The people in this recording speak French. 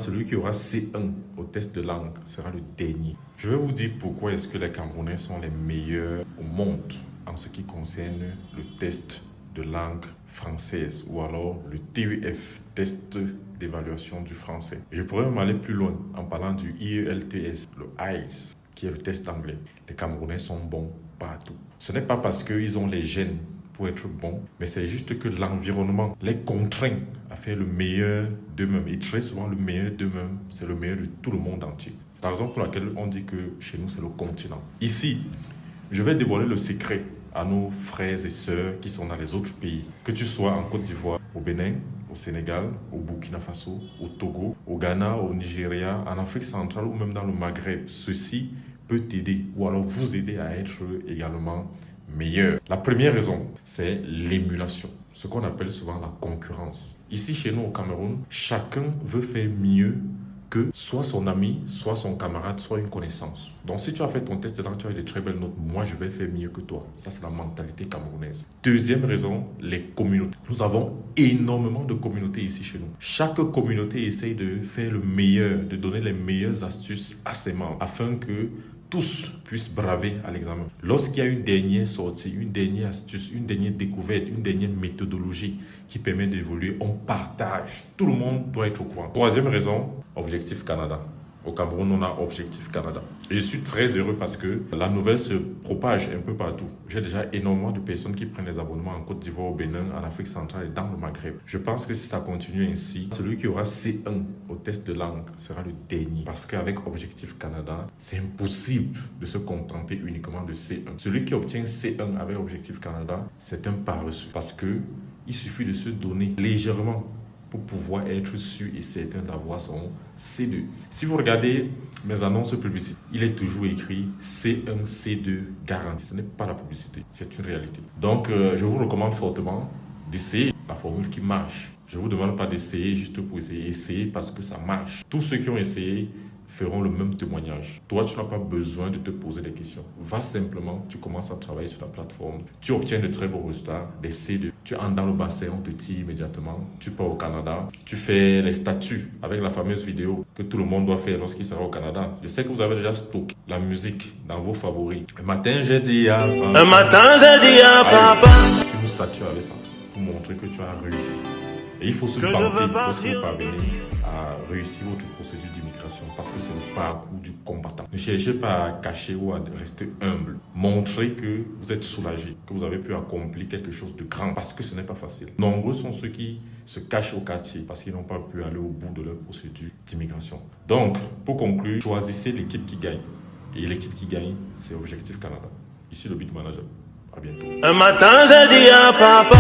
celui qui aura C1 au test de langue sera le dernier. Je vais vous dire pourquoi est-ce que les Camerounais sont les meilleurs au monde en ce qui concerne le test de langue française ou alors le TEF, test d'évaluation du français. Je pourrais même aller plus loin en parlant du IELTS, le IELTS, qui est le test anglais. Les Camerounais sont bons partout. Ce n'est pas parce qu'ils ont les gènes pour être bons, mais c'est juste que l'environnement les contraint à faire le meilleur d'eux-mêmes. Et très souvent, le meilleur d'eux-mêmes, c'est le meilleur de tout le monde entier. C'est la raison pour laquelle on dit que chez nous, c'est le continent. Ici, je vais dévoiler le secret à nos frères et sœurs qui sont dans les autres pays. Que tu sois en Côte d'Ivoire, au Bénin, au Sénégal, au Burkina Faso, au Togo, au Ghana, au Nigeria, en Afrique centrale ou même dans le Maghreb, ceci peut t'aider ou alors vous aider à être également meilleur. La première raison, c'est l'émulation, ce qu'on appelle souvent la concurrence. Ici, chez nous au Cameroun, chacun veut faire mieux que soit son ami, soit son camarade, soit une connaissance. Donc si tu as fait ton test de langue, tu as eu de très belles notes, moi je vais faire mieux que toi. Ça, c'est la mentalité camerounaise. Deuxième raison, les communautés. Nous avons énormément de communautés ici chez nous. Chaque communauté essaye de faire le meilleur, de donner les meilleures astuces à ses membres, afin que tous puissent braver à l'examen. Lorsqu'il y a une dernière sortie, une dernière astuce, une dernière découverte, une dernière méthodologie qui permet d'évoluer, on partage. Tout le monde doit être au courant. Troisième raison, Objectif Canada. Au Cameroun, on a Objectif Canada. Et je suis très heureux parce que la nouvelle se propage un peu partout. J'ai déjà énormément de personnes qui prennent les abonnements en Côte d'Ivoire, au Bénin, en Afrique centrale et dans le Maghreb. Je pense que si ça continue ainsi, celui qui aura C1 au test de langue sera le dernier. Parce qu'avec Objectif Canada, c'est impossible de se contenter uniquement de C1. Celui qui obtient C1 avec Objectif Canada, c'est un paresseux. Parce que il suffit de se donner légèrement pour pouvoir être sûr et certain d'avoir son C2. Si vous regardez mes annonces publicitaires, il est toujours écrit C1, C2 garanti. Ce n'est pas la publicité, c'est une réalité. Donc, je vous recommande fortement d'essayer la formule qui marche. Je ne vous demande pas d'essayer juste pour essayer. Essayez parce que ça marche. Tous ceux qui ont essayé feront le même témoignage. Toi, tu n'as pas besoin de te poser des questions. Va simplement, tu commences à travailler sur la plateforme. Tu obtiens de très beaux résultats, des C2. Tu entres dans le bassin, on te tire immédiatement. Tu pars au Canada. Tu fais les statuts avec la fameuse vidéo que tout le monde doit faire lorsqu'il sera au Canada. Je sais que vous avez déjà stocké la musique dans vos favoris. Un matin, j'ai dit à papa. Tu nous satures avec ça pour montrer que tu as réussi. Et il faut se vanter, il faut se parvenir à réussir votre procédure d'immigration parce que c'est le parcours du combattant. Ne cherchez pas à cacher ou à rester humble. Montrez que vous êtes soulagé, que vous avez pu accomplir quelque chose de grand parce que ce n'est pas facile. Nombreux sont ceux qui se cachent au quartier parce qu'ils n'ont pas pu aller au bout de leur procédure d'immigration. Donc, pour conclure, choisissez l'équipe qui gagne. Et l'équipe qui gagne, c'est Objectif Canada. Ici le Big Manager. À bientôt. Un matin, j'ai dit à papa.